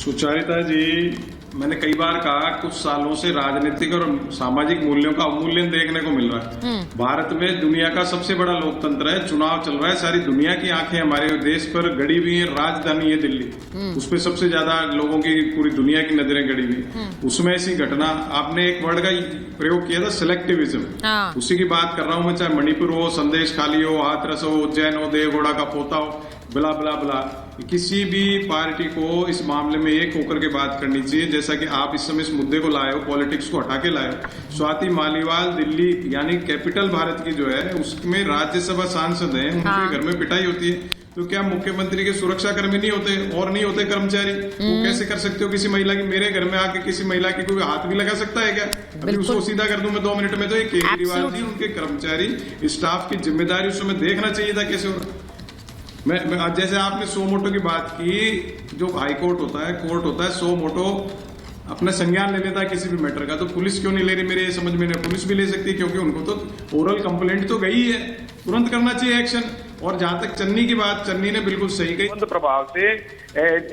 सुचरिता जी, मैंने कई बार कहा कुछ सालों से राजनीतिक और सामाजिक मूल्यों का अवमूल्यन देखने को मिल रहा है। भारत में दुनिया का सबसे बड़ा लोकतंत्र है, चुनाव चल रहा है, सारी दुनिया की आंखें हमारे देश पर गड़ी हुई है। राजधानी है दिल्ली, उसपे सबसे ज्यादा लोगों की पूरी दुनिया की नजरें गड़ी हुई। उसमें ऐसी घटना, आपने एक वर्ड का प्रयोग किया था, सिलेक्टिविज्म, उसी की बात कर रहा हूं मैं। चाहे मणिपुर हो, संदेश खाली हो, हाथरस हो, उज्जैन हो, देवगौड़ा का पोता हो, बला बला बला, किसी भी पार्टी को इस मामले में एक होकर के बात करनी चाहिए। जैसा कि आप इस समय इस मुद्दे को लाए हो, पॉलिटिक्स को हटा के लाए हो। स्वाति मालीवाल दिल्ली यानी कैपिटल भारत की जो है उसमें राज्यसभा सांसद है, उनके घर में पिटाई होती है, तो क्या मुख्यमंत्री के सुरक्षा कर्मी नहीं होते और नहीं होते कर्मचारी? वो कैसे कर सकते हो किसी महिला की? मेरे घर में आके किसी महिला की कोई हाथ भी लगा सकता है क्या? अभी उसको सीधा कर दूं मैं 2 मिनट में? तो ये केजरीवाल जी, उनके कर्मचारी, स्टाफ की जिम्मेदारी उस समय देखना चाहिए था कैसे हो रहा। मैं जैसे आपने सो मोटो की बात की, जो हाई कोर्ट होता है, कोर्ट होता है, सो मोटो अपना संज्ञान ले लेता है किसी भी मैटर का, तो पुलिस क्यों नहीं ले रही? मेरे ये समझ में नहीं। पुलिस भी ले सकती है क्योंकि उनको तो ओरल कंप्लेंट तो गई है, तुरंत करना चाहिए एक्शन। और जहां तक चन्नी की बात, चन्नी ने बिल्कुल सही कही, तुरंत प्रभाव से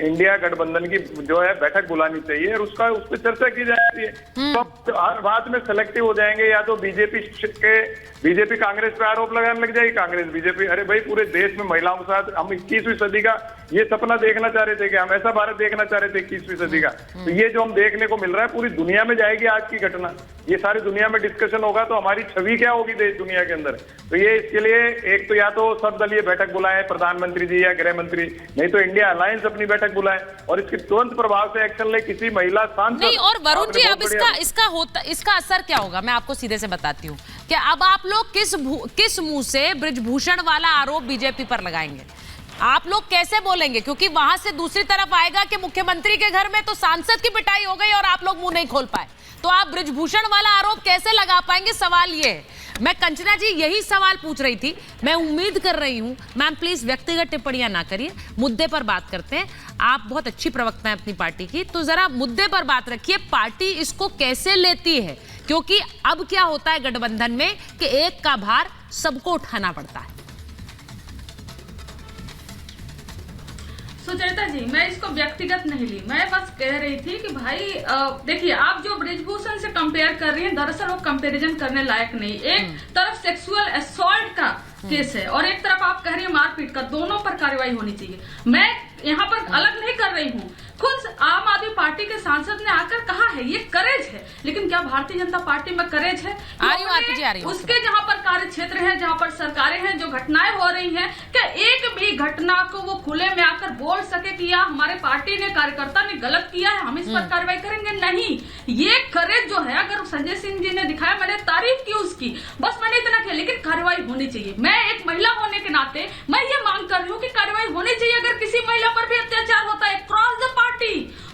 इंडिया गठबंधन की जो है बैठक बुलानी चाहिए और उस पर चर्चा की जाती है। तो हर बात में सेलेक्टिव हो जाएंगे, या तो बीजेपी कांग्रेस पे आरोप लगाने लग जाएगी, कांग्रेस बीजेपी। अरे भाई, पूरे देश में महिलाओं के साथ हम 21वीं सदी का ये सपना देखना चाह रहे थे कि हम ऐसा भारत देखना चाह रहे थे 21वीं सदी का। तो ये जो हम देखने को मिल रहा है पूरी दुनिया में जाएगी आज की घटना, ये सारी दुनिया में डिस्कशन होगा, तो हमारी छवि क्या होगी देश दुनिया के अंदर। तो ये इसके लिए एक तो या तो सर्वदलीय बैठक बुलाए प्रधानमंत्री जी या गृह मंत्री, नहीं तो इंडिया अलायंस अपनी बैठक बुलाए और इसके तुरंत प्रभाव से एक्शन ले किसी महिला सांसद। नहीं, और वरुण जी, अब इसका असर क्या होगा मैं आपको सीधे से बताती हूँ। क्या अब आप लोग किस मुंह से बृजभूषण वाला आरोप बीजेपी पर लगाएंगे? आप लोग कैसे बोलेंगे? क्योंकि वहां से दूसरी तरफ आएगा कि मुख्यमंत्री के घर में तो सांसद की पिटाई हो गई और आप लोग मुंह नहीं खोल पाए, तो आप बृजभूषण वाला आरोप कैसे लगा पाएंगे? सवाल ये है। मैं कंचना जी यही सवाल पूछ रही थी। मैं उम्मीद कर रही हूं, मैम प्लीज व्यक्तिगत टिप्पणियां ना करिए, मुद्दे पर बात करते हैं। आप बहुत अच्छी प्रवक्ता हैं अपनी पार्टी की, तो जरा मुद्दे पर बात रखिए, पार्टी इसको कैसे लेती है? क्योंकि अब क्या होता है गठबंधन में कि एक का भार सबको उठाना पड़ता है। सुचरिता जी, मैं इसको व्यक्तिगत नहीं ली, मैं बस कह रही थी कि भाई देखिए, आप जो बृजभूषण से कंपेयर कर रही हैं, दरअसल वो कंपैरिजन करने लायक नहीं। एक तरफ सेक्सुअल असॉल्ट का केस है और एक तरफ आप कह रही हैं मारपीट का, दोनों पर कार्रवाई होनी चाहिए। मैं यहाँ पर अलग नहीं कर रही हूँ। खुद आम आदमी पार्टी के सांसद ने आकर कहा है ये करेज है, लेकिन क्या भारतीय जनता पार्टी में करेज है? उसके जहाँ पर कार्य क्षेत्र है, जहाँ पर सरकारें हैं, जो घटनाएं हो रही हैं, क्या एक भी घटना को वो खुले में आकर बोल सके कि यार हमारे पार्टी ने, कार्यकर्ता ने गलत किया है, हम इस पर कार्रवाई करेंगे? नहीं, ये करेज जो है, अगर संजय सिंह जी ने दिखाया, मैंने तारीफ की उसकी, बस मैंने इतना किया, लेकिन कार्रवाई होनी चाहिए। मैं एक महिला होने के नाते मैं ये मांग कर रही हूँ कि कार्रवाई होनी चाहिए। अगर किसी महिला पर भी अत्याचार होता है, क्रॉस द पार्टी,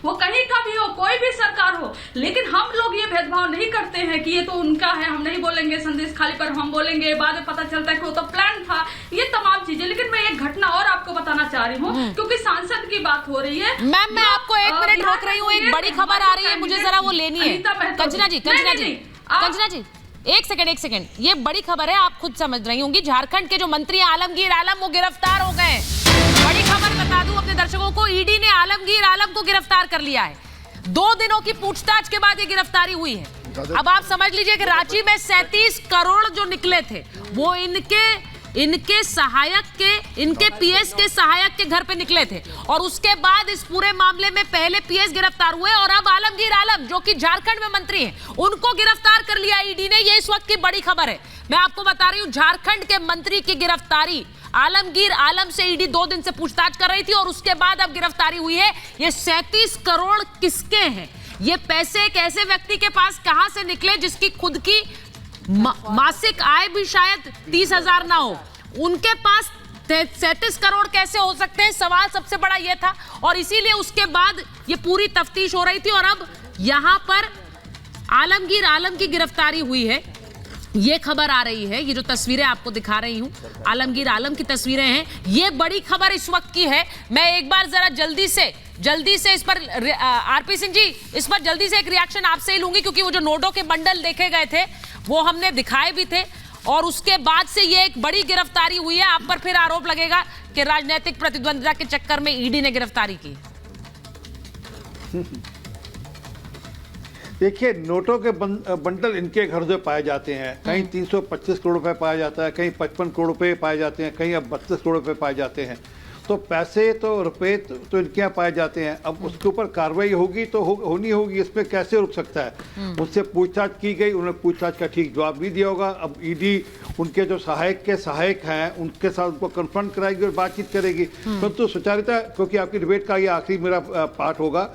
वो कहीं का भी हो, कोई भी सरकार हो, लेकिन हम लोग ये भेदभाव नहीं करते हैं कि ये तो उनका है, हम नहीं बोलेंगे, संदेश खाली पर हम बोलेंगे, बाद में पता चलता है कि वो तो प्लान था, ये तमाम चीजें। लेकिन मैं एक घटना और आपको बताना चाह रही हूँ, क्योंकि सांसद की बात हो रही है। मैम, मैं आपको 1 मिनट रोक रही हूँ, एक बड़ी खबर आ रही है, मुझे जरा वो लेनी है। कंचना जी, एक सेकंड, ये बड़ी खबर है, आप खुद समझ रही होंगी। झारखंड के जो मंत्री आलमगीर आलम, वो गिरफ्तार हो गए। बड़ी खबर बता दूं अपने दर्शकों को, ईडी ने आलमगीर आलम को गिरफ्तार कर लिया है। 2 दिनों की पूछताछ के बाद ये गिरफ्तारी हुई है। अब आप समझ लीजिए कि रांची में 37 करोड़ जो निकले थे, वो इनके सहायक के, इनके पीएस के सहायक के घर पे निकले थे। और उसके बाद इस पूरे मामले में पहले पीएस गिरफ्तार हुए और अब आलमगीर आलम, जो कि झारखंड में मंत्री हैं, उनको गिरफ्तार कर लिया ईडी ने। ये इस वक्त की बड़ी खबर है। मैं आपको बता रही हूं, झारखंड के मंत्री की गिरफ्तारी, आलमगीर आलम से ईडी 2 दिन से पूछताछ कर रही थी और उसके बाद अब गिरफ्तारी हुई है। ये 37 करोड़ किसके हैं? ये पैसे एक ऐसे व्यक्ति के पास कहां से निकले जिसकी खुद की मासिक आय भी शायद 30,000 ना हो? उनके पास 37 करोड़ कैसे हो सकते हैं? सवाल सबसे बड़ा यह था और इसीलिए उसके बाद ये पूरी तफ्तीश हो रही थी और अब यहां पर आलमगीर आलम की गिरफ्तारी हुई है। ये खबर आ रही है, ये जो तस्वीरें आपको दिखा रही हूं, आलमगीर आलम की तस्वीरें हैं। ये बड़ी खबर इस वक्त की है। मैं एक बार जरा जल्दी से इस पर आरपी सिंह जी, इस पर जल्दी से एक रिएक्शन आपसे ही लूंगी, क्योंकि वो जो नोटों के बंडल देखे गए थे वो हमने दिखाए भी थे और उसके बाद से ये एक बड़ी गिरफ्तारी हुई है। आप पर फिर आरोप लगेगा कि राजनीतिक प्रतिद्वंद्विता के चक्कर में ईडी ने गिरफ्तारी की। देखिए, नोटों के बंडल इनके घर से पाए जाते हैं। कहीं 325 करोड़ रुपए पाया जाता है, कहीं 55 करोड़ रुपए पाए जाते हैं, कहीं अब 32 करोड़ रुपए पाए जाते हैं। तो पैसे तो रुपए तो इनके यहाँ पाए जाते हैं। अब उसके ऊपर कार्रवाई होगी तो होनी होगी, इसमें कैसे रुक सकता है। उनसे पूछताछ की गई, उन्होंने पूछताछ का ठीक जवाब भी दिया होगा। अब ईडी उनके जो सहायक हैं उनके साथ उनको कन्फ्रंट कराएगी और बातचीत करेगी। परंतु सुचारिता, क्योंकि आपकी डिबेट का ये आखिरी मेरा पार्ट होगा,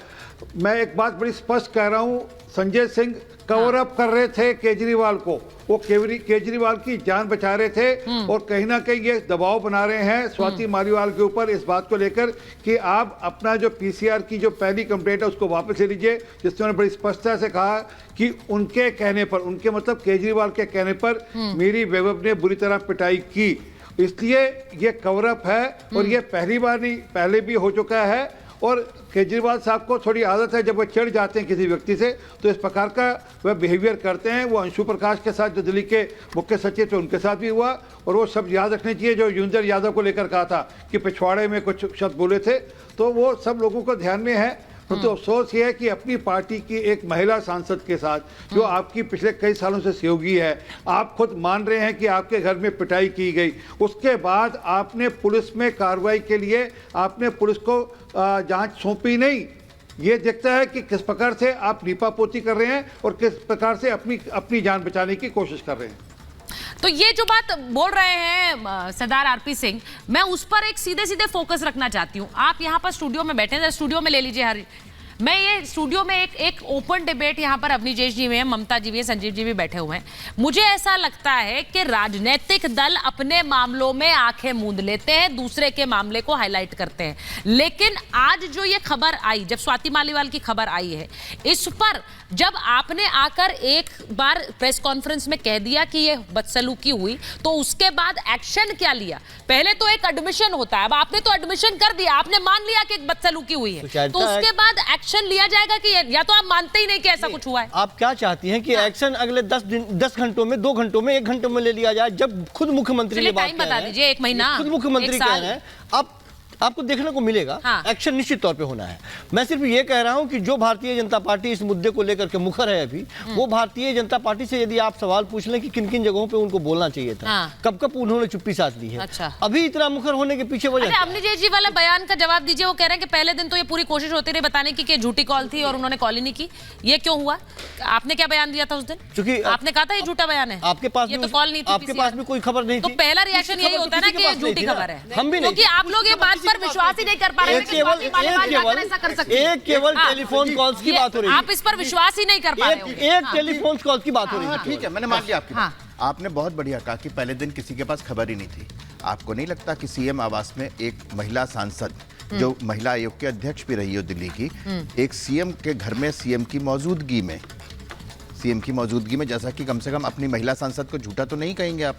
मैं एक बात बड़ी स्पष्ट कह रहा हूँ, संजय सिंह कवर अप कर रहे थे केजरीवाल को, वो केजरीवाल की जान बचा रहे थे और कहीं ना कहीं ये दबाव बना रहे हैं स्वाति मालीवाल के ऊपर इस बात को लेकर कि आप अपना जो पीसीआर की जो पहली कंप्लेंट है उसको वापस ले लीजिए, जिसमें उन्होंने बड़ी स्पष्टता से कहा कि उनके कहने पर, उनके मतलब केजरीवाल के कहने पर मेरी वैभव ने बुरी तरह पिटाई की, इसलिए ये कवर अप है। और ये पहली बार नहीं, पहले भी हो चुका है। और केजरीवाल साहब को थोड़ी आदत है, जब वो चिढ़ जाते हैं किसी व्यक्ति से तो इस प्रकार का वह बिहेवियर करते हैं। वो अंशु प्रकाश के साथ जो दिल्ली के मुख्य सचिव थे उनके साथ भी हुआ, और वो सब याद रखने चाहिए जो युंजर यादव को लेकर कहा था कि पिछवाड़े में कुछ शब्द बोले थे, तो वो सब लोगों को ध्यान में है। तो अफसोस ये है कि अपनी पार्टी की एक महिला सांसद के साथ जो आपकी पिछले कई सालों से सहयोगी है, आप खुद मान रहे हैं कि आपके घर में पिटाई की गई, उसके बाद आपने पुलिस में कार्रवाई के लिए आपने पुलिस को जांच सौंपी नहीं। ये दिखता है कि किस प्रकार से आप लीपापोती कर रहे हैं और किस प्रकार से अपनी जान बचाने की कोशिश कर रहे हैं। तो ये जो बात बोल रहे हैं सरदार आरपी सिंह, मैं उस पर एक सीधे सीधे फोकस रखना चाहती हूँ। आप यहाँ पर स्टूडियो में बैठे हैं, स्टूडियो में ले लीजिए मैं ये स्टूडियो में एक ओपन डिबेट यहाँ पर अवनीजेश जी भी हैं, ममता जी भी हैं, संजीव जी भी बैठे हुए हैं। मुझे ऐसा लगता है कि राजनीतिक दल अपने मामलों में आंखें मूंद लेते हैं, दूसरे के मामले को हाईलाइट करते हैं। लेकिन आज जो ये खबर आई, जब स्वाति मालीवाल की खबर आई है, इस पर जब आपने आकर एक बार प्रेस कॉन्फ्रेंस में कह दिया कि ये बदसलूकी हुई, तो उसके बाद एक्शन क्या लिया? पहले तो एक एडमिशन होता है, अब आपने तो एडमिशन कर दिया, आपने मान लिया कि एक बदसलूकी हुई है, तो उसके बाद एक्शन लिया जाएगा कि या तो आप मानते ही नहीं कि ऐसा कुछ हुआ है? आप क्या चाहती हैं कि एक्शन अगले 10 घंटों में, 2 घंटों में, 1 घंटे में ले लिया जाए? जब खुद मुख्यमंत्री ने बात टाइम बता दीजिए, 1 महीना, खुद मुख्यमंत्री कह रहे हैं, आपको देखने को मिलेगा। हाँ। एक्शन निश्चित तौर पे होना है। मैं सिर्फ ये कह रहा हूं कि जो भारतीय जनता पार्टी इस मुद्दे को लेकर के मुखर है अभी, वो भारतीय जनता पार्टी से यदि आप सवाल पूछ लें कि किन किन जगहों पे उनको बोलना चाहिए था, हाँ। कब कब उन्होंने चुप्पी साध ली है, अच्छा। अभी इतना मुखर होने के पीछे वजह? अवनीजेश जी वाला बयान का जवाब दीजिए। वो कह रहे हैं कि पहले दिन तो ये पूरी कोशिश होती रही बताने की कि झूठी कॉल थी और उन्होंने कॉल ही नहीं की। ये क्यों हुआ? आपने क्या बयान दिया था उस दिन? क्योंकि आपने कहा था ये झूठा बयान है, आपके पास ये तो कॉल नहीं थी, आपके पास भी कोई खबर नहीं थी, तो पहला रिएक्शन यही होता है ना कि ये झूठी खबर है। हम भी नहीं, क्योंकि आप लोग ये बात पर विश्वास ही नहीं कर पा रहे हैं कि स्वाति मालीवाल जाकर ऐसा कर सकती है। केवल टेलीफोन कॉल्स की बात हो रही है, आप इस पर विश्वास ही नहीं कर पा रहे हो। एक टेलीफोन कॉल्स की बात हो रही है। ठीक है, मैंने मान लिया आपकी बात। आपने बहुत बढ़िया कहा कि पहले दिन किसी के पास खबर ही नहीं थी। आपको नहीं लगता कि सीएम आवास में एक महिला सांसद जो महिला आयोग के अध्यक्ष भी रही हो दिल्ली की, एक सीएम के घर में सीएम की मौजूदगी में जैसा कि कम से कम अपनी महिला सांसद को झूठा तो नहीं कहेंगे आप,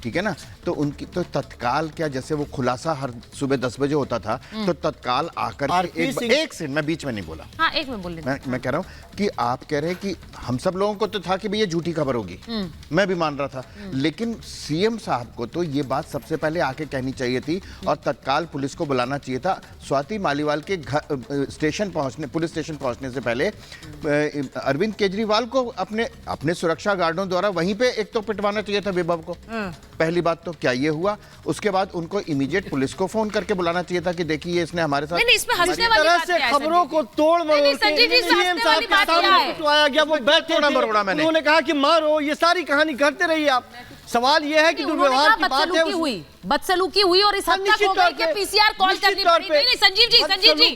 ठीक है ना? तो उनकी तो तत्काल क्या, जैसे वो खुलासा हर सुबह 10 बजे होता था, तो तत्काल आकर के एक सेकंड, मैं बीच में नहीं बोला, हाँ, एक में बोल मैं कह रहा हूँ कि आप कह रहे हैं कि हम सब लोगों को तो था कि भैया झूठी खबर होगी, मैं भी मान रहा था, लेकिन सीएम साहब को तो ये बात सबसे पहले आके कहनी चाहिए थी और तत्काल पुलिस को बुलाना चाहिए था। स्वाति मालीवाल के पुलिस स्टेशन पहुंचने से पहले अरविंद केजरीवाल को अपने सुरक्षा गार्डों द्वारा वहीं पे एक तो पिटवाना चाहिए था विभव को। पहली बात तो क्या ये हुआ? उसके बाद उनको इमीडिएट पुलिस को फोन करके बुलाना चाहिए था कि देखिए इसने हमारे साथ, नहीं, इसमें हंसने वाली बात क्या है? खबरों को तोड़ मरोड़ संजीव जी, सीएम साहब के सामने पिटवाया गया, वो बैठे थे, उन्होंने कहा कि मारो, ये सारी कहानी करते रहिए आप। सवाल ये है कि दुर्व्यवहार की बात है, बदसलूकी हुई और इस हद तक हो गई कि पीसीआर कॉल करनी पड़ी। नहीं, संजीव जी,